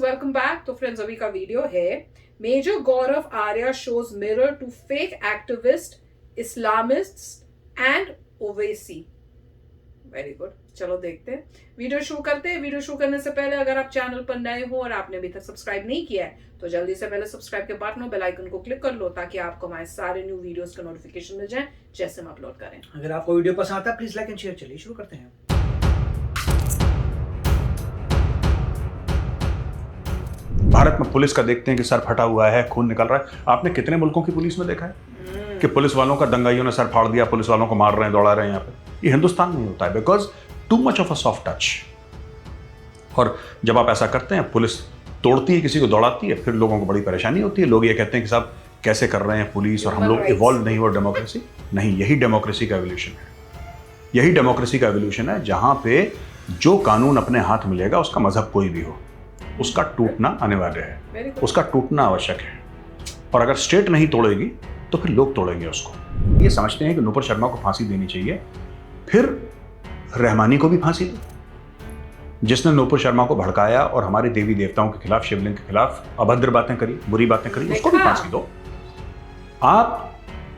Welcome back. तो friends अभी का वीडियो है major Gaurav Arya shows mirror to fake activist Islamist and Owaisi. Very good, चलो देखते हैं, वीडियो शुरू करते हैं। वीडियो शुरू करने से पहले अगर आप चैनल पर नए हो और आपने अभी तक सब्सक्राइब नहीं किया है तो जल्दी से पहले सब्सक्राइब के बटन और बेल आइकन को क्लिक कर लो ताकि आपको हमारे सारे न्यू वीडियोस का नोटिफिकेशन मिल जाए जैसे हम अपलोड करें। अगर आपको वीडियो पसंद आता है प्लीज लाइक एंड शेयर। चलिए शुरू करते हैं। भारत में पुलिस का देखते हैं कि सर फटा हुआ है, खून निकल रहा है। आपने कितने मुल्कों की पुलिस में देखा है कि पुलिस वालों का दंगाइयों ने सर फाड़ दिया, पुलिस वालों को मार रहे हैं, दौड़ा रहे हैं। यहाँ पे ये हिंदुस्तान नहीं होता है because too much of a soft touch. और जब आप ऐसा करते हैं, पुलिस तोड़ती है, किसी को दौड़ाती है, फिर लोगों को बड़ी परेशानी होती है। लोग ये कहते हैं कि साहब कैसे कर रहे हैं पुलिस और हम लोग इवॉल्व नहीं हुआ डेमोक्रेसी। नहीं, यही डेमोक्रेसी का एवोल्यूशन है। यही डेमोक्रेसी का एवोल्यूशन है जहां पे जो कानून अपने हाथ मिलेगा, उसका मजहब कोई भी हो, उसका टूटना अनिवार्य है, उसका टूटना आवश्यक है। और अगर स्टेट नहीं तोड़ेगी तो फिर लोग तोड़ेंगे उसको। ये समझते हैं कि नूपुर शर्मा को फांसी देनी चाहिए, फिर रहमानी को भी फांसी दो, जिसने नूपुर शर्मा को भड़काया और हमारे देवी देवताओं के खिलाफ, शिवलिंग के खिलाफ अभद्र बातें करी, बुरी बातें करी, उसको भी फांसी दो। आप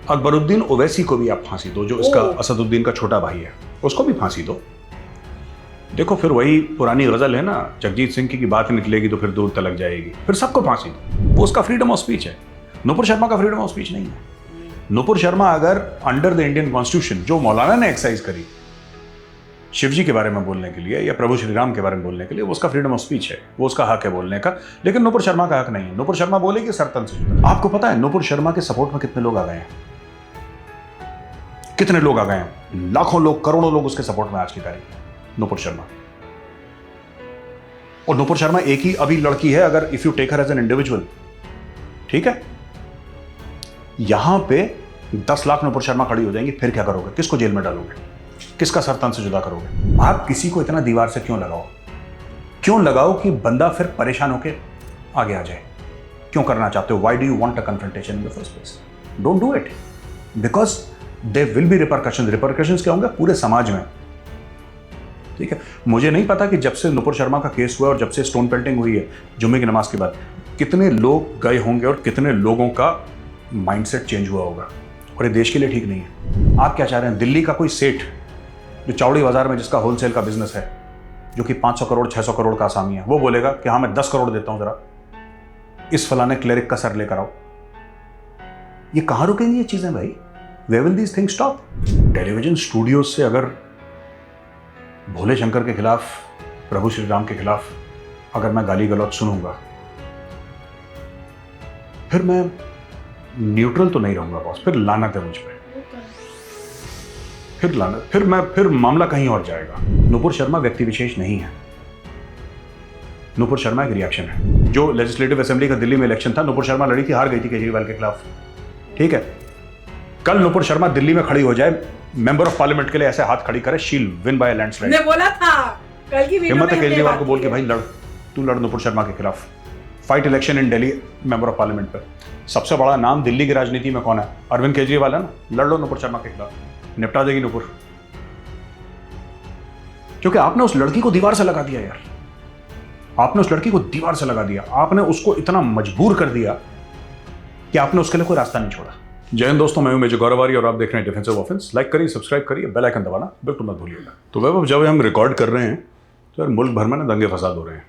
अकबरुद्दीन ओवैसी को भी आप फांसी दो, जो इसका असदुद्दीन का छोटा भाई है, उसको भी फांसी दो। देखो फिर वही पुरानी गजल है ना, जगजीत सिंह की बात निकलेगी तो फिर दूर तलक जाएगी। फिर सबको फांसी दो, वो उसका फ्रीडम ऑफ स्पीच है। नूपुर शर्मा का फ्रीडम ऑफ स्पीच नहीं है। नूपुर शर्मा अगर अंडर द इंडियन कॉन्स्टिट्यूशन, जो मौलाना ने एक्सरसाइज करी शिव जी के बारे में बोलने के लिए या प्रभु श्री राम के बारे में बोलने के लिए, वो उसका फ्रीडम ऑफ स्पीच है, वो उसका हक है बोलने का। लेकिन नूपुर शर्मा का हक नहीं है। नूपुर शर्मा बोलेगी सरतन से जुदा। आपको पता है नूपुर शर्मा के सपोर्ट में कितने लोग आ गए हैं? कितने लोग आ गए हैं? लाखों लोग, करोड़ों लोग उसके सपोर्ट में आज की तारीख। नूपुर शर्मा। और नूपुर शर्मा एक ही अभी लड़की है, अगर if you take her as an individual, ठीक है, यहां पे 10 लाख नूपुर शर्मा खड़ी हो जाएंगी, फिर क्या करोगे? किसको जेल में डालोगे? किसका सरतन से जुदा करोगे? आप किसी को इतना दीवार से क्यों लगाओ? क्यों लगाओ कि बंदा फिर परेशान होकर आगे आ जाए? क्यों करना चाहते हो? Why do you want a confrontation in the first place? Don't do it, because there will be repercussions. Repercussions क्या होंगे? पूरे समाज में। ठीक है, मुझे नहीं पता कि जब से नूपुर शर्मा का केस हुआ और जब से स्टोन पेल्टिंग हुई है जुम्मे की नमाज के बाद, कितने लोग गए होंगे और कितने लोगों का माइंडसेट चेंज हुआ होगा। और ये देश के लिए ठीक नहीं है। आप क्या चाह रहे हैं? दिल्ली का कोई सेठ जो चावड़ी बाजार में, जिसका होलसेल का बिजनेस है, जो कि 500 करोड़ 600 करोड़ का आसामी है, वो बोलेगा कि हाँ मैं 10 करोड़ देता हूं, जरा इस फलाने क्लेरिक का सर लेकर आओ। ये कहां रुकेंगी ये चीजें भाई? Where will these things stop? Television studios से अगर भोले शंकर के खिलाफ, प्रभु श्री राम के खिलाफ अगर मैं गाली गलौज सुनूंगा, फिर मैं न्यूट्रल तो नहीं रहूंगा बॉस, फिर लानत है मुझ पे, फिर लानत, फिर मामला कहीं और जाएगा। नूपुर शर्मा व्यक्ति विशेष नहीं है। नूपुर शर्मा एक रिएक्शन है। जो लेजिस्लेटिव असेंबली का दिल्ली में इलेक्शन था, नूपुर शर्मा लड़ी थी, हार गई थी केजरीवाल के खिलाफ, ठीक है। कल नूपुर शर्मा दिल्ली में खड़ी हो जाए, मेंबर ऑफ पार्लियामेंट के लिए ऐसे हाथ खड़ी करे, शील विन बाय लैंडस्लाइड। ने बोला था कल की वीडियो में, हिम्मत है केजरीवाल को बोल के भाई लड़, तू लड़ नूपुर शर्मा के खिलाफ, fight election in Delhi member of parliament पर। सबसे बड़ा नाम दिल्ली की राजनीति में कौन है? अरविंद केजरीवाल है ना। लड़ लो नूपुर शर्मा के खिलाफ, निपटा देगी नूपुर। क्योंकि आपने उस लड़की को दीवार से लगा दिया यार, आपने उस लड़की को दीवार से लगा दिया, आपने उसको इतना मजबूर कर दिया कि आपने उसके लिए कोई रास्ता नहीं छोड़ा। जय हिंद दोस्तों, मैं हूं मेजर गौरव आर्या और आप देख रहे हैं डिफेंसिव ऑफेंस। लाइक करिए, सब्सक्राइब करिए, बेल आइकन दबाना बिल्कुल मत भूलिएगा। तो वैभव, जब हम रिकॉर्ड कर रहे हैं तो यार मुल्क भर में ना दंगे फसाद हो रहे हैं।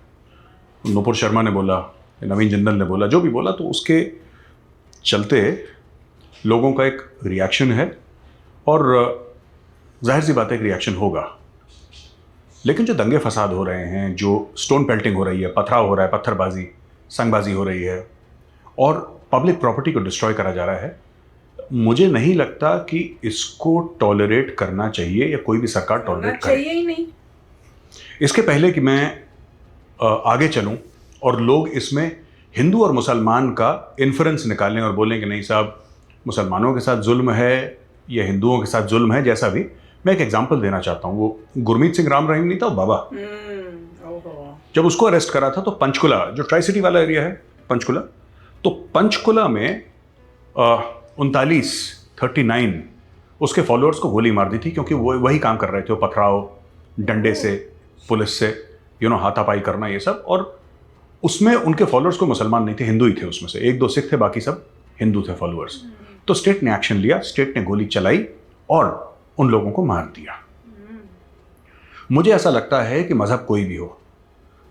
नूपुर शर्मा ने बोला, नवीन जिंदल ने बोला, जो भी बोला, तो उसके चलते लोगों का एक रिएक्शन है और जाहिर सी बात है एक रिएक्शन होगा। लेकिन जो दंगे फसाद हो रहे हैं, जो स्टोन पेल्टिंग हो रही है, पथराव हो रहा है, पत्थरबाजी, संगबाजी हो रही है और पब्लिक प्रॉपर्टी को डिस्ट्रॉय करा जा रहा है, मुझे नहीं लगता कि इसको टॉलरेट करना चाहिए या कोई भी सरकार टॉलरेट करे। चाहिए ही नहीं। इसके पहले कि मैं आगे चलूं और लोग इसमें हिंदू और मुसलमान का इन्फ्रेंस निकालें और बोलें कि नहीं साहब मुसलमानों के साथ जुल्म है या हिंदुओं के साथ जुल्म है, जैसा भी, मैं एक एग्जांपल देना चाहता हूं। वो गुरमीत सिंह राम रहीम नहीं था बाबा, जब उसको अरेस्ट करा था तो पंचकुला, जो ट्राई सिटी वाला एरिया है पंचकुला, तो पंचकुला में 39 उसके फॉलोअर्स को गोली मार दी थी, क्योंकि वो वही काम कर रहे थे, वो पथराव, डंडे से, पुलिस से हाथापाई करना, ये सब। और उसमें उनके फॉलोअर्स को मुसलमान नहीं थे, हिंदू ही थे, उसमें से 1-2 सिख थे, बाकी सब हिंदू थे फॉलोअर्स। तो स्टेट ने एक्शन लिया, स्टेट ने गोली चलाई और उन लोगों को मार दिया। मुझे ऐसा लगता है कि मजहब कोई भी हो,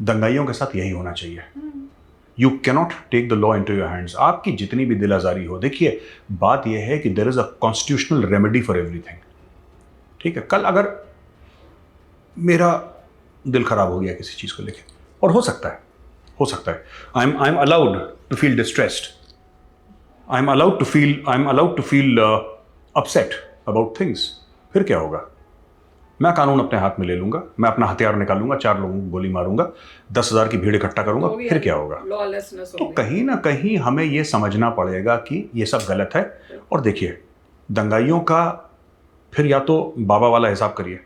दंगाइयों के साथ यही होना चाहिए। You cannot take the law into your hands. आपकी जितनी भी दिल आजारी हो, देखिए बात यह है कि there is a constitutional remedy for everything. ठीक है, कल अगर मेरा दिल खराब हो गया किसी चीज को लेकर, और हो सकता है, I am allowed to feel distressed, I am allowed to feel upset about things. फिर क्या होगा? मैं कानून अपने हाथ में ले लूंगा, मैं अपना हथियार निकालूंगा, 4 लोगों को गोली मारूंगा, 10,000 की भीड़ इकट्ठा करूंगा, फिर क्या होगा? लॉलेसनेस तो कहीं ना कहीं हमें यह समझना पड़ेगा कि यह सब गलत है। और देखिए, दंगाइयों का फिर या तो बाबा वाला हिसाब करिए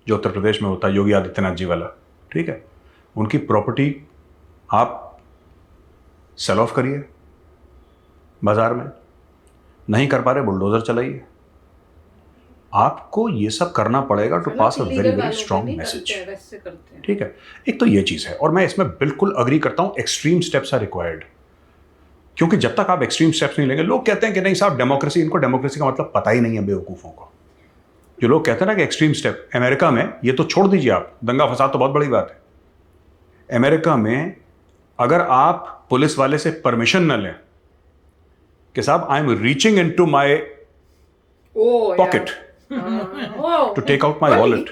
जो उत्तर प्रदेश में होता है, योगी आदित्यनाथ जी वाला। ठीक है, उनकी प्रॉपर्टी आप सेल ऑफ करिए बाजार में, नहीं कर पा रहे बुलडोजर चलाइए। आपको ये सब करना पड़ेगा to pass a very very strong message. ठीक है, एक तो ये चीज है, और मैं इसमें बिल्कुल अग्री करता हूं, एक्सट्रीम स्टेप्स आर रिक्वायर्ड। क्योंकि जब तक आप एक्सट्रीम स्टेप्स नहीं लेंगे, लोग कहते हैं कि नहीं साहब डेमोक्रेसी, इनको डेमोक्रेसी का मतलब पता ही नहीं है बेवकूफों को। जो लोग कहते हैं ना कि एक्सट्रीम स्टेप, अमेरिका में, ये तो छोड़ दीजिए आप, दंगा फसाद तो बहुत बड़ी बात है। अमेरिका में अगर आप पुलिस वाले से परमिशन न लें कि साहब I am reaching into my pocket to take out my wallet,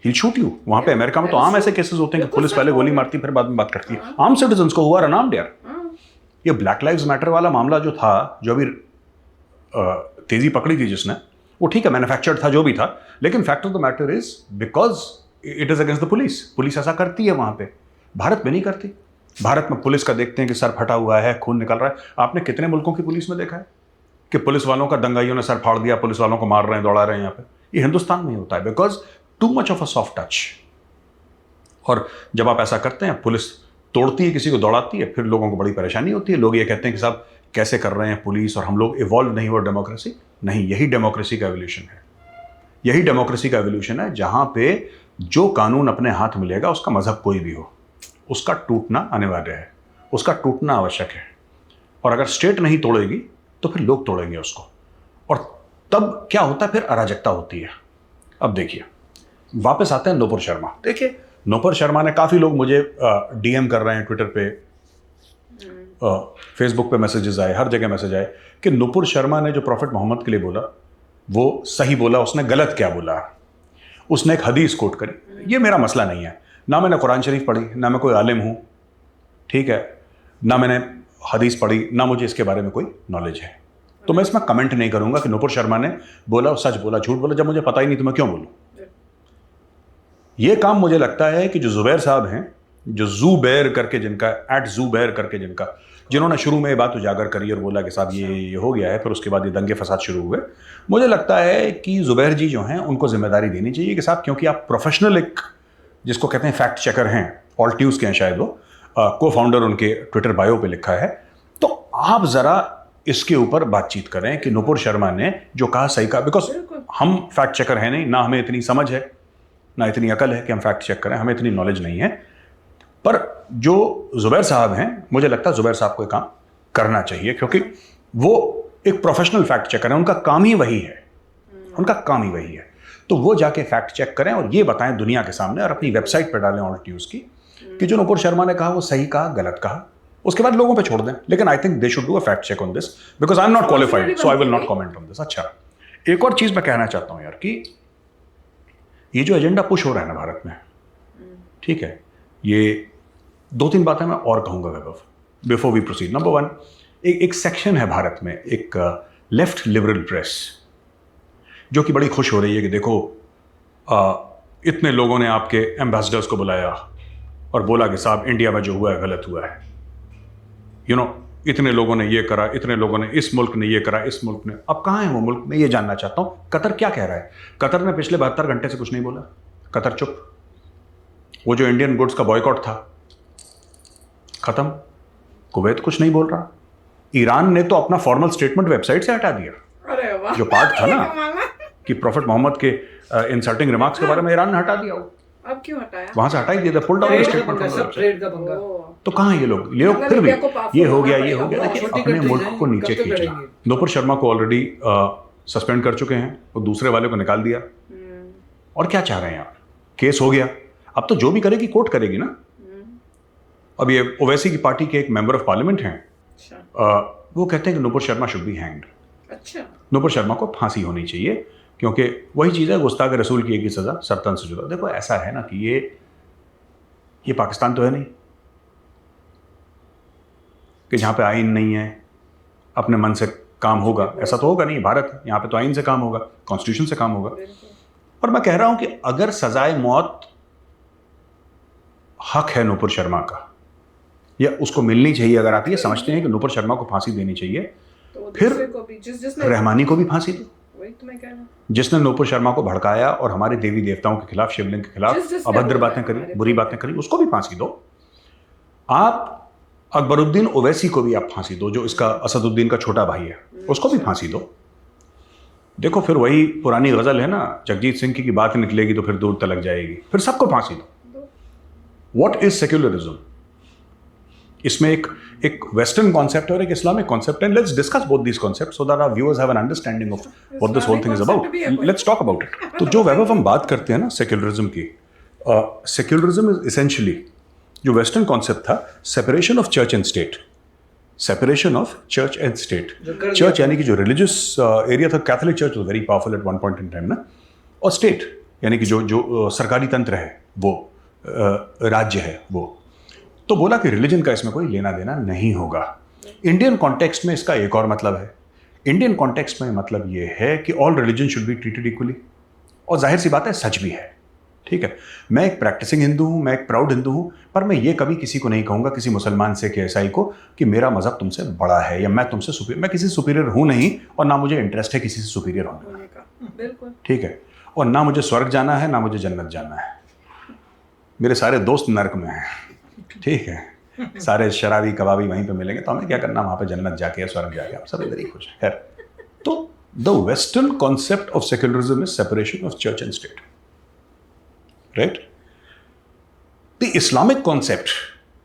he shoot you. वहां पे अमेरिका में तो आम ऐसे केसेस होते हैं कि पुलिस पहले गोली मारती है फिर बाद में बात करती है। आम सिटीजन्स को हुआ अनार्म्ड यार। ये ब्लैक लाइव्स मैटर वाला मामला जो था, जो अभी तेजी पकड़ी थी जिसने, वो ठीक है मैन्युफैक्चर्ड था, जो भी था, लेकिन fact of the matter is because it is against the police. Police ऐसा करती है वहां पे, भारत में नहीं करती। भारत में पुलिस का देखते हैं कि सर फटा हुआ है, खून निकल रहा है। आपने कितने मुल्कों की पुलिस में देखा है कि पुलिस वालों का दंगाइयों ने सर फाड़ दिया, पुलिस वालों को मार रहे हैं, दौड़ा रहे हैं? यहाँ पे ये हिंदुस्तान में ही होता है, because too much of a soft touch. और जब आप ऐसा करते हैं, पुलिस तोड़ती है, किसी को दौड़ाती है, फिर लोगों को बड़ी परेशानी होती है। लोग ये कहते हैं कि साहब कैसे कर रहे हैं पुलिस, और हम लोग इवॉल्व नहीं हुआ डेमोक्रेसी। नहीं, यही डेमोक्रेसी का एवोल्यूशन है। यही डेमोक्रेसी का एवोल्यूशन है, जहां पे जो कानून अपने हाथ मिलेगा, उसका मजहब कोई भी हो, उसका टूटना अनिवार्य है, उसका टूटना आवश्यक है। और अगर स्टेट नहीं तोड़ेगी तो फिर लोग तोड़ेंगे उसको, और तब क्या होता है? फिर अराजकता होती है। अब देखिए, वापस आते हैं नूपुर शर्मा। देखिए, नूपुर शर्मा ने, काफ़ी लोग मुझे डीएम कर रहे हैं ट्विटर पे, फेसबुक पे मैसेजेस आए, हर जगह मैसेज आए कि नूपुर शर्मा ने जो प्रॉफिट मोहम्मद के लिए बोला वो सही बोला, उसने गलत क्या बोला? उसने एक हदीस कोट करी। ये मेरा मसला नहीं है, ना मैंने कुरान शरीफ पढ़ी, ना मैं कोई आलिम हूँ, ठीक है, ना मैंने हदीस पढ़ी, ना मुझे इसके बारे में कोई नॉलेज है। तो मैं इसमें कमेंट नहीं करूंगा कि नूपुर शर्मा ने बोला सच बोला झूठ बोला। जब मुझे पता ही नहीं तो मैं क्यों बोलूं? ये काम मुझे लगता है कि जो जुबैर साहब हैं, जो ज़ुबैर करके जिनका, @ज़ुबैर करके जिनका, जिन्होंने शुरू में ये बात उजागर करी और बोला कि साहब ये हो गया है, फिर उसके बाद ये दंगे फसाद शुरू हुए, मुझे लगता है कि जुबैर जी जो हैं उनको जिम्मेदारी देनी चाहिए कि साहब, क्योंकि आप प्रोफेशनल, एक जिसको कहते हैं फैक्ट चेकर हैं, ऑल्ट न्यूज़ के हैं शायद, वो को फाउंडर उनके ट्विटर बायो पे लिखा है, तो आप ज़रा इसके ऊपर बातचीत करें कि नूपुर शर्मा ने जो कहा सही कहा। बिकॉज हम फैक्ट चेकर हैं नहीं, ना हमें इतनी समझ है, ना इतनी अकल है कि हम फैक्ट चेक करें, हमें इतनी नॉलेज नहीं है। पर जो जुबैर साहब हैं, मुझे लगता है जुबैर साहब को काम करना चाहिए, क्योंकि वो एक प्रोफेशनल फैक्ट चेकर है, उनका काम ही वही है, उनका काम ही वही है। तो वो जाके फैक्ट चेक करें और ये बताएं दुनिया के सामने, और अपनी वेबसाइट पर डालें ऑल्ट न्यूज़ की, कि जो नूपुर शर्मा ने कहा वो सही कहा, गलत कहा, उसके बाद लोगों पे छोड़ दें। लेकिन I think they should do a fact check on this, because I am not qualified, so I will not comment on this. अच्छा, एक और चीज मैं कहना चाहता हूं यार, कि ये जो एजेंडा पुश हो रहा है ना भारत में, ठीक है, ये 2-3 बातें मैं और कहूंगा वैभव, बिफोर वी प्रोसीड। नंबर 1, एक सेक्शन है भारत में, एक लेफ्ट लिबरल प्रेस, जो कि बड़ी खुश हो रही है कि देखो इतने लोगों ने आपके एम्बेसडर्स को बुलाया और बोला कि साहब इंडिया में जो हुआ है गलत हुआ है, इतने लोगों ने ये करा, इतने लोगों ने, इस मुल्क ने ये करा, इस मुल्क ने। अब कहाँ है वो मुल्क? मैं ये जानना चाहता हूँ, कतर क्या कह रहा है? कतर ने पिछले 72 घंटे से कुछ नहीं बोला, कतर चुप। वो जो इंडियन गुड्स का बॉयकॉट था, खत्म। कुवैत कुछ नहीं बोल रहा। ईरान ने तो अपना फॉर्मल स्टेटमेंट वेबसाइट से हटा दिया। अरे वाह, जो पार्ट था ना कि प्रॉफिट मोहम्मद के इंसल्टिंग रिमार्क्स के बारे में, ईरान ने हटा दिया वो। अब क्यों हटाया? वहां से हटा ही दिया था, पुल डाउन ट्रेड का स्टेटमेंट पंगा, सब ट्रेड का पंगा। ओह, तो कहाँ हैं ये लोग मतलब फिर भी इंडिया को powerful ये हो गया होना ये हो पड़ेगा। गया, बहुत देखिए छोटी अपने countries मुल्क हैं, को नीचे कब तक खींचना। लड़ेंगे? नूपुर शर्मा को ऑलरेडी सस्पेंड कर चुके हैं और दूसरे वाले को निकाल दिया। और क्या चाह रहे हैं आप? केस हो गया, अब तो जो भी करेगी कोर्ट करेगी ना। अब ये ओवैसी की पार्टी के एक मेंबर ऑफ पार्लियामेंट हैं, अच्छा वो कहते हैं कि Nupur Sharma should be hanged. अच्छा, नूपुर शर्मा को फांसी होनी चाहिए, क्योंकि वही चीज़ है, गुस्ताख रसूल की एक ही सज़ा, सरतन से जुदा। देखो ऐसा है ना कि ये पाकिस्तान तो है नहीं कि जहाँ पे आइन नहीं है, अपने मन से काम होगा, ऐसा तो होगा नहीं। भारत है, यहाँ पे तो आइन से काम होगा, कॉन्स्टिट्यूशन से काम होगा। बिल्कुल। और मैं कह रहा हूँ कि अगर सजाए मौत हक है नूपुर शर्मा का, या उसको मिलनी चाहिए, अगर आप ये समझते हैं कि नूपुर शर्मा को फांसी देनी चाहिए, तो फिर दूसरे को भी जिसने रहमानी को भी फांसी दो। वही तो मैं कह रहा हूँ। जिसने नूपुर शर्मा को भड़काया और हमारे देवी देवताओं के खिलाफ, शिवलिंग के खिलाफ जिसने अभद्र बोला बातें करी, हमारे बुरी देवी बातें करी, उसको भी फांसी दो। आप अकबरुद्दीन ओवैसी को भी आप फांसी दो, जो इसका असदुद्दीन का छोटा भाई है, उसको भी फांसी दो। देखो फिर वही पुरानी गजल है ना, जगजीत सिंह की बात निकलेगी तो फिर दूर तलक जाएगी, फिर सबको फांसी दो। What is secularism? इसमें एक वेस्टर्न कॉन्सेप्ट है और एक इस्लामिक कॉन्सेप्ट है। Let's discuss both these concept so that our viewers have an understanding of what this whole thing is about. Let's talk about it. तो जो वैभव हम बात करते हैं ना सेक्युलरिज्म की, सेक्युलरिज्म इज एसेंशियली, जो वेस्टर्न कॉन्सेप्ट था, separation of church and state, separation of church and state. Church यानी कि जो रिलीजियस एरिया था, Catholic church was very powerful at one point in time ना, और स्टेट यानी कि जो सरकारी तंत्र है, वो राज्य है वो। तो बोला कि रिलीजन का इसमें कोई लेना देना नहीं होगा। इंडियन कॉन्टेक्स्ट में इसका एक और मतलब है। इंडियन कॉन्टेक्स्ट में मतलब ये है कि all religion should be treated equally, और जाहिर सी बात है सच भी है। ठीक है, मैं एक प्रैक्टिसिंग हिंदू हूँ, मैं एक प्राउड हिंदू हूँ, पर मैं ये कभी किसी को नहीं कहूँगा, किसी मुसलमान से कि ईसाई को, कि मेरा मजहब तुमसे बड़ा है या मैं तुमसे सुपीरियर। मैं किसी सुपीरियर हूँ नहीं, और ना मुझे इंटरेस्ट है किसी से सुपीरियर होने का। बिल्कुल ठीक है, और ना मुझे स्वर्ग जाना है ना मुझे जन्नत जाना है। मेरे सारे दोस्त नर्क में हैं, ठीक है, सारे शराबी कबाबी वहीं पे मिलेंगे, तो हमें क्या करना वहाँ पे जन्नत जाके या स्वर्ग जाके, हम सब इधर ही खुश हैं। तो the western concept of secularism is separation of church and state, right. The Islamic concept,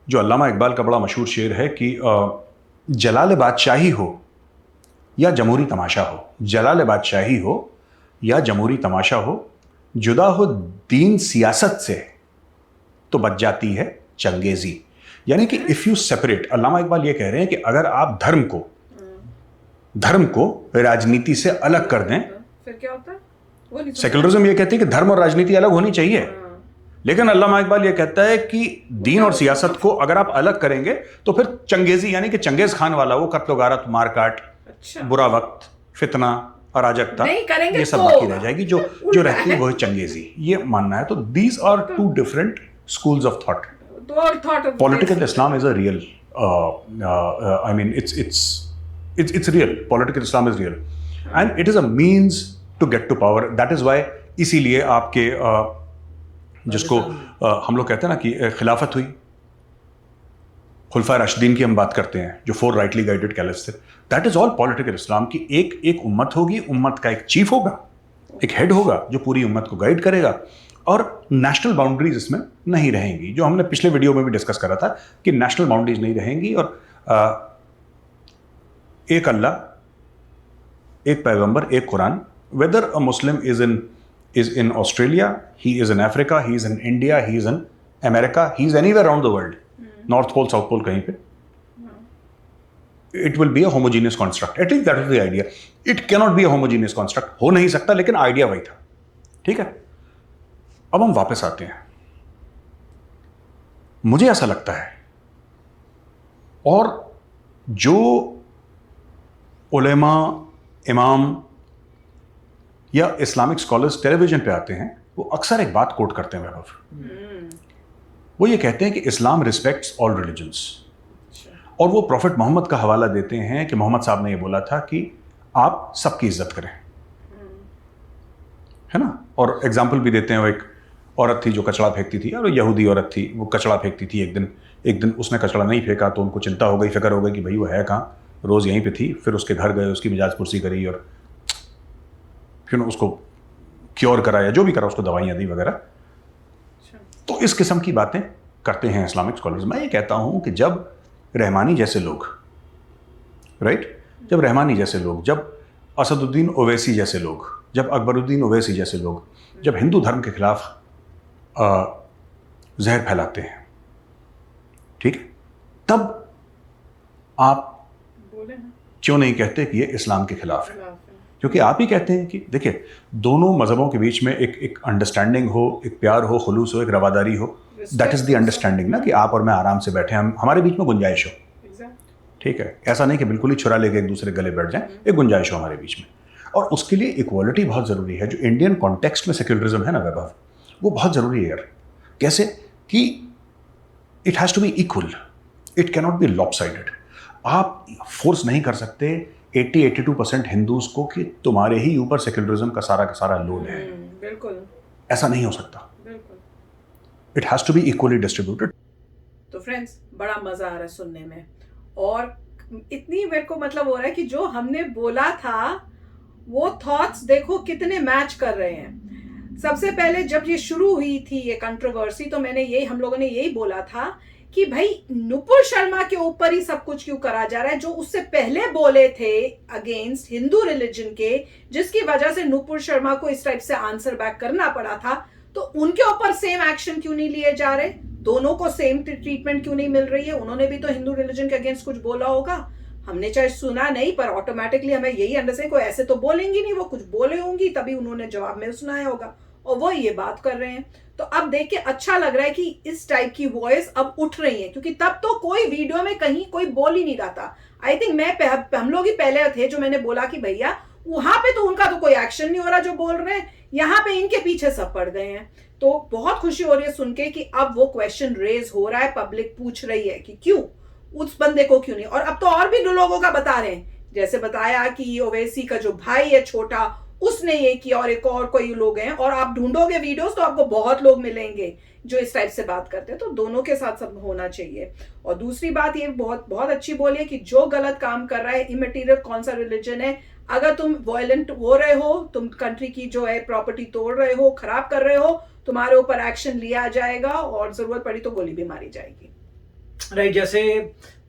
जो अल्लामा इकबाल का बड़ा मशहूर शेर है कि जलाल बादशाही हो या जमहूरी तमाशा हो, जलाल बादशाही हो या जमहूरी तमाशा हो, जुदा हो दीन सियासत से तो बच जाती है चंगेजी। यानी कि इफ यू सेपरेट, अल्लामा इकबाल ये कह रहे हैं कि अगर आप धर्म को राजनीति से अलग कर दें, फिर क्या होता है? वो नहीं सेक्युलरिज्म ये कहती है कि धर्म और राजनीति अलग होनी चाहिए, लेकिन अल्लामा इकबाल ये कहता है कि दीन और सियासत को अगर आप अलग करेंगे तो फिर चंगेजी, यानी कि चंगेज खान वाला वो कत्ल गारत, मारकाट, अच्छा बुरा वक्त, फितना, अराजकता, नहीं करेंगे ये सब तो बाकी रह जाएगी। जो रहती है वो है चंगेजी, ये मानना है। तो these are two different schools of thought. Political Islam is a real, I mean, it's real. Political Islam is real, and it is a means to get to power. That is why, इसीलिए आपके जिसको हम लोग कहते हैं ना कि खिलाफत हुई, खुलफा राशिदीन की हम बात करते हैं, जो 4 राइटली गाइडेड कैलिफ्स थे। दैट इज ऑल पॉलिटिकल इस्लाम की एक उम्मत होगी, उम्मत का एक चीफ होगा, एक हेड होगा जो पूरी उम्मत को गाइड करेगा, और नेशनल बाउंड्रीज इसमें नहीं रहेंगी, जो हमने पिछले वीडियो में भी डिस्कस करा था कि नेशनल बाउंड्रीज नहीं रहेंगी, और एक अल्लाह, एक पैगंबर, एक कुरान। Whether a Muslim is in Australia, he is in Africa, he is in India, he is in America, he is anywhere around the world, north pole south pole कहीं पे, it will be a homogeneous construct. At least that is the idea. It cannot be a homogeneous construct, हो नहीं सकता, लेकिन idea वही था। ठीक है, अब हम वापस आते हैं। मुझे ऐसा लगता है, और जो उलेमा, इमाम या इस्लामिक स्कॉलर्स टेलीविजन पे आते हैं, वो अक्सर एक बात कोट करते हैं वैभव, वो ये कहते हैं कि इस्लाम रिस्पेक्ट्स ऑल रिलीजन्स, और वो प्रॉफिट मोहम्मद का हवाला देते हैं कि मोहम्मद साहब ने ये बोला था कि आप सबकी इज्जत करें, है ना। और एग्जाम्पल भी देते हैं, वो एक औरत थी जो कचरा फेंकती थी, और यहूदी औरत थी, वो कचरा फेंकती थी। एक दिन उसने कचरा नहीं फेंका तो उनको चिंता हो गई, फिक्र हो गई कि भाई वो है कहाँ, रोज़ यहीं पे थी। फिर उसके घर गए, उसकी मिजाज पुरसी करी, और फिर उसको क्योर कराया, जो भी करा, उसको दवाइयाँ दी वगैरह। तो इस किस्म की बातें करते हैं इस्लामिक स्कॉलर्स। मैं ये कहता हूं कि जब रहमानी जैसे लोग, राइट, जब रहमानी जैसे लोग, जब असदुद्दीन ओवैसी जैसे लोग, जब अकबरुद्दीन ओवैसी जैसे लोग, जब हिंदू धर्म के खिलाफ जहर फैलाते हैं, ठीक है, तब आप बोले ना क्यों नहीं कहते कि ये इस्लाम के खिलाफ है? खिलाफ है। क्योंकि आप ही कहते हैं कि देखिए, दोनों मज़हबों के बीच में एक अंडरस्टैंडिंग हो, एक प्यार हो, खुलूस हो, एक रवादारी हो। दैट इज़ द अंडरस्टैंडिंग ना, कि आप और मैं आराम से बैठे, हम हमारे बीच में गुंजाइश हो, ठीक है। ऐसा नहीं कि बिल्कुल ही छुरा लेके एक दूसरे गले बैठ जाएं, एक गुंजाइश हो हमारे बीच में। और उसके लिए इक्वालिटी बहुत ज़रूरी है। जो इंडियन कॉन्टेक्स्ट में सेक्युलरिज्म है ना वैभव, वो बहुत ज़रूरी है यार। कैसे कि it has to be equal, it cannot be lopsided. आप फोर्स नहीं कर सकते 80-82% हिंदूज को कि तुम्हारे ही ऊपर सेक्युलरिज्म का सारा लोड है। बिल्कुल, ऐसा नहीं हो सकता। बिल्कुल। It has to be equally distributed. तो फ्रेंड्स, बड़ा मजा आ रहा है सुनने में, और इतनी मेरे को मतलब हो रहा है कि जो हमने बोला था वो थॉट्स देखो कितने मैच कर रहे हैं। सबसे पहले जब ये शुरू हुई थी ये कंट्रोवर्सी, तो हम लोगों ने यही बोला था कि भाई नुपुर शर्मा के ऊपर ही सब कुछ क्यों करा जा रहा है, जो उससे पहले बोले थे अगेंस्ट हिंदू रिलीजन के, जिसकी वजह से नुपुर शर्मा को इस टाइप से आंसर बैक करना पड़ा था। तो उनके ऊपर सेम एक्शन क्यों नहीं लिए जा रहे, दोनों को सेम ट्रीटमेंट क्यों नहीं मिल रही है? उन्होंने भी तो हिंदू रिलीजन के अगेंस्ट कुछ बोला होगा, हमने चाहे सुना नहीं, पर ऑटोमेटिकली हमें यही अंडरस्टैंड, कोई ऐसे तो बोलेंगी नहीं, वो कुछ बोले होंगी तभी उन्होंने जवाब में सुनाया होगा, और वो ये बात कर रहे हैं। तो अब देख के अच्छा लग रहा है कि इस टाइप की वॉइस अब उठ रही है, क्योंकि तब तो कोई वीडियो में कहीं कोई बोल ही नहीं रहा था। आई थिंक हम लोग ही पहले थे जो मैंने बोला कि भैया वहां पे तो उनका तो कोई एक्शन नहीं हो रहा जो बोल रहे हैं, यहाँ पे इनके पीछे सब पड़ गए हैं। तो बहुत खुशी हो रही है सुन के कि अब वो क्वेश्चन रेज हो रहा है, पब्लिक पूछ रही है कि क्यों उस बंदे को क्यों नहीं। और अब तो और भी लोगों का बता रहे हैं, जैसे बताया कि ओवैसी का जो भाई है छोटा, उसने ये किया, और एक और कोई लोग हैं, और आप ढूंढोगे वीडियोस तो आपको बहुत लोग मिलेंगे जो इस टाइप से बात करते हैं। तो दोनों के साथ सब होना चाहिए। और दूसरी बात ये बहुत बहुत अच्छी बोली है कि जो गलत काम कर रहा है, इमेटीरियल कौन सा रिलीजन है, अगर तुम वायलेंट हो रहे हो, तुम कंट्री की जो है प्रॉपर्टी तोड़ रहे हो, खराब कर रहे हो, तुम्हारे ऊपर एक्शन लिया जाएगा, और जरूरत पड़ी तो गोली भी मारी जाएगी। राइट, जैसे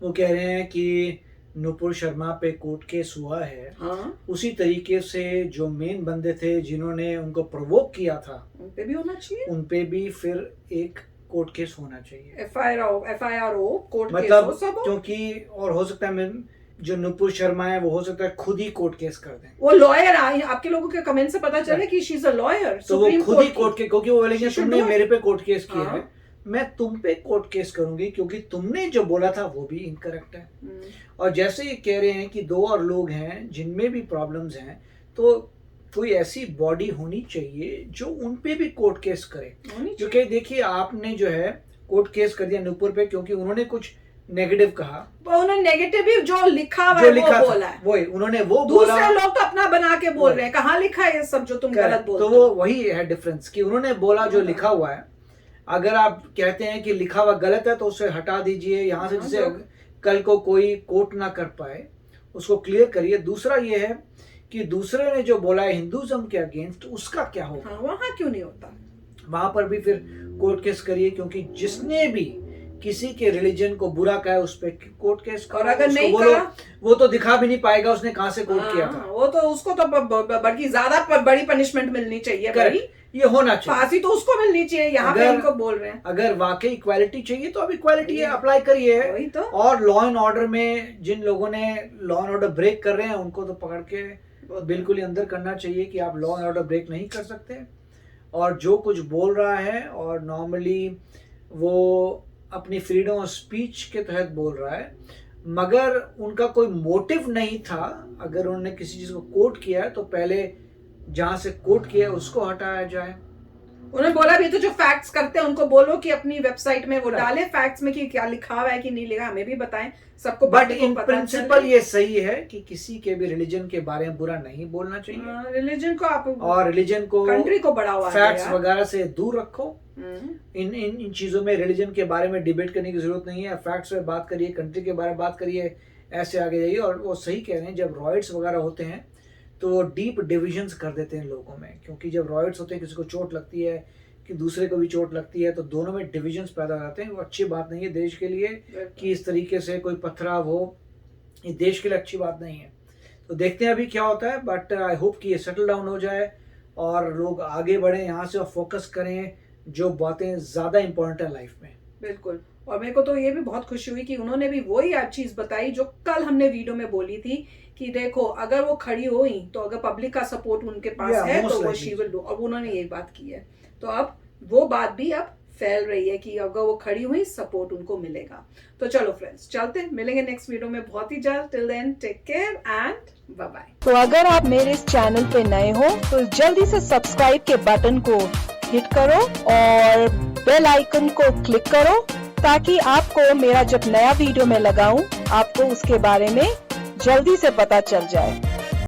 वो कह रहे हैं कि नुपुर शर्मा पे कोर्ट केस हुआ है, हाँ, उसी तरीके से जो मेन बंदे थे जिन्होंने उनको प्रोवोक किया था, उन पे भी होना चाहिए, उन पे भी फिर एक कोर्ट केस होना चाहिए। FIR हो, कोर्ट केस मतलब हो, सब हो। क्योंकि और हो सकता है जो नुपुर शर्मा है वो हो सकता है खुद ही कोर्ट केस कर दें। वो लॉयर आपके लोगों के कमेंट से पता चले कि शी इज अ लॉयर, तो वो खुद ही कोर्ट के, क्योंकि वो बोलेंगे She should तुमने do it. मेरे पे कोर्ट केस किया हाँ। है, मैं तुम पे कोर्ट केस करूंगी क्योंकि तुमने जो बोला था वो भी इनकरेक्ट है। और जैसे ये कह रहे हैं कि दो और लोग हैं जिनमें भी प्रॉब्लम्स हैं, तो कोई ऐसी बॉडी होनी चाहिए जो उन पे भी कोर्ट केस करे। क्योंकि देखिए, आपने जो है कोर्ट केस कर दिया नुपुर पे क्योंकि उन्होंने कुछ नेगेटिव कहा, उन्होंने नेगेटिव जो लिखा हुआ है वो बोला है, वही उन्होंने वो दूसरे बोला। लोग तो अपना बना के बोल रहे हैं, कहाँ लिखा है ये सब जो तुम गलत बोलते तो वो वही है डिफरेंस कि उन्होंने बोला जो लिखा हुआ है। अगर आप कहते हैं कि लिखा हुआ गलत है तो उसे हटा दीजिए यहाँ से, जिससे कल को कोई कोर्ट ना कर पाए, उसको क्लियर करिए। दूसरा ये है कि दूसरे ने जो बोला है हिंदुज्म के अगेंस्ट, उसका क्या होगा? हाँ, वहाँ क्यों नहीं होता? वहां पर भी फिर कोर्ट केस करिए, क्योंकि जिसने भी किसी के रिलीजन को बुरा कहा है उस पर कोर्ट केस करो। और अगर नहीं बोलो, करा, वो तो दिखा भी नहीं पाएगा उसने कहाँ से कोर्ट किया था। वो तो उसको तो बल्कि ज्यादा बड़ी पनिशमेंट मिलनी चाहिए भाई, ये होना चाहिए, फांसी तो उसको मिलनी चाहिए। यहाँ पे इनको बोल रहे हैं अगर वाकई इक्वालिटी चाहिए तो अब इक्वालिटी है, अप्लाई करिए। वही तो। और लॉ एंड ऑर्डर में जिन लोगों ने लॉ एंड ऑर्डर ब्रेक कर रहे हैं उनको तो पकड़ के बिल्कुल ही अंदर करना चाहिए कि आप लॉ एंड ऑर्डर ब्रेक नहीं कर सकते। और जो कुछ बोल रहा है, और नॉर्मली वो अपनी फ्रीडम ऑफ स्पीच के तहत बोल रहा है, मगर उनका कोई मोटिव नहीं था। अगर उन्होंने किसी चीज को कोट किया है तो पहले जहां से कोट किया है उसको हटाया जाए। उन्होंने बोला भी तो जो फैक्ट्स करते हैं उनको बोलो कि अपनी वेबसाइट में वो डाले फैक्ट्स में कि क्या लिखा हुआ है कि नहीं लिखा, हमें भी बताएं सबको। बट इन प्रिंसिपल ये सही है कि किसी के भी रिलीजन के बारे में बुरा नहीं बोलना चाहिए। रिलीजन को आप और रिलीजन को, कंट्री को बढ़ावा, फैक्ट्स वगैरह से दूर रखो। इन चीजों में रिलीजन के बारे में डिबेट करने की जरूरत नहीं है। फैक्ट्स पे बात करिए, कंट्री के बारे में बात करिए, ऐसे आगे जाइए। और वो सही कह रहे हैं, जब रॉयट्स वगैरह होते हैं तो वो डीप डिविजन्स कर देते हैं लोगों में, क्योंकि जब रॉयट्स होते हैं, किसी को चोट लगती है, कि दूसरे को भी चोट लगती है, तो दोनों में डिविजन्स पैदा हो जाते हैं। वो अच्छी बात नहीं है देश के लिए कि इस तरीके से कोई पथराव हो, ये देश के लिए अच्छी बात नहीं है। तो देखते हैं अभी क्या होता है, बट आई होप कि ये सेटल डाउन हो जाए और लोग आगे बढ़ें यहाँ से और फोकस करें जो बातें ज़्यादा इंपॉर्टेंट है लाइफ में। बिल्कुल। और मेरे को तो ये भी बहुत खुशी हुई कि उन्होंने भी वही चीज बताई जो कल हमने वीडियो में बोली थी कि देखो अगर वो खड़ी हुई तो अगर पब्लिक का सपोर्ट उनके पास है तो वो शी विल डू, और उन्होंने यही बात की है। तो अब वो बात भी अब फैल रही है कि अगर वो खड़ी हुई सपोर्ट उनको मिलेगा। तो चलो फ्रेंड्स, चलते हैं, मिलेंगे नेक्स्ट वीडियो में बहुत ही जल्द। Till then take care and bye bye. तो अगर आप मेरे इस चैनल पे नए हो तो जल्दी से सब्सक्राइब के बटन को हिट करो और बेल आइकन को क्लिक करो ताकि आपको मेरा जब नया वीडियो मैं लगाऊं आपको उसके बारे में जल्दी से पता चल जाए।